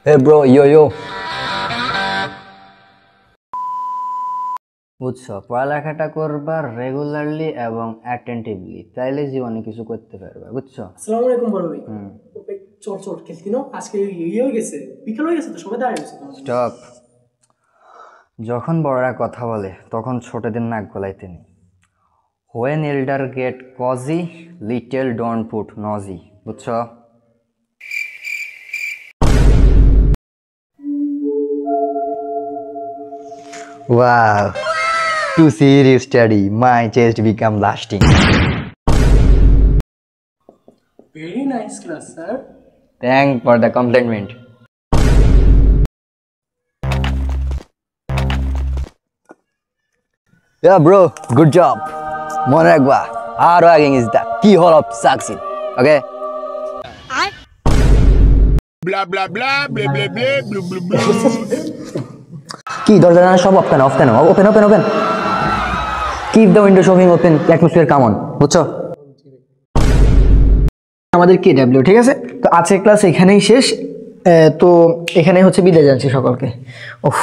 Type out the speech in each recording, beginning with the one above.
Hey bro, yo yo. বুঝছো, পড়ালেখাটা করবা রেগুলারলি এবং অ্যাটেন্টিভলি, তাইলে জীবনে কিছু করতে পারবে। বুঝছো? আসসালামু আলাইকুম বড় ভাই। চট চট খেলতি না আজকে হয়ে গেছে, বিকেল হয়ে গেছে তো সবাই দাঁড়িয়ে গেছে। স্টপ। যখন বড়রা কথা বলে তখন ছোটদের নাক গলাইতে নেই। When elder get cozy, little don't put nosy. বুঝছো? Wow, too serious study. My chest become lasting. Very nice class, sir. Thank for the compliment. Yeah, bro, good job. মনে রাখবা, hard working is the keyhole of success. Okay? Blah blah blah blah blah blah blah blah blah. কি দরজা জানা সব open open keep the window showing open, atmosphere come on. বুঝছো? আমাদের কেডব্লিউ, ঠিক আছে? তো আজকের ক্লাস এখানেই শেষ। তো এখানেই হচ্ছে বিদায় জানছি সকলকে। ওহ,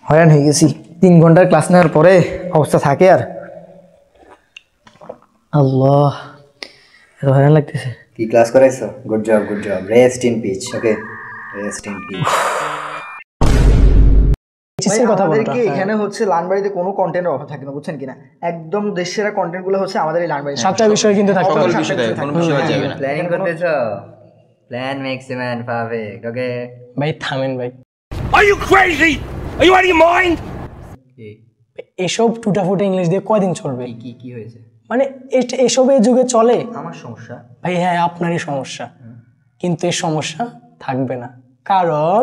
হয়রান হয়ে গেছি 3 ঘন্টার ক্লাস নেওয়ার পরে, অবস্থা থাকে আর। আল্লাহ, এত হয়রান লাগতেছে। কি ক্লাস করাইছো? Good job rest in peace. Okay, rest in peace. আমাদেরকে এখানে হচ্ছে লানবাড়িতে কোনো কন্টেন্টের অভাব থাকে না, বুঝছেন কিনা? একদম দেশের কন্টেন্ট গুলো হচ্ছে আমাদের এই লানবাড়ি। 7টা বিষয় কিন্তু থাকতে হবে। প্ল্যানিং করতেছো? Plan makes a man perfect. Okay ভাই থামেন ভাই। Are you crazy? Are you out of your mind? এসব টুটাফুটা ইংলিশ দিয়ে কয়দিন চলবে? কি হয়েছে? মানে এসবের যুগে চলে? আমার সমস্যা ভাই হ্যাঁ, আপনারই সমস্যা, কিন্তু এই সমস্যা থাকবে না, কারণ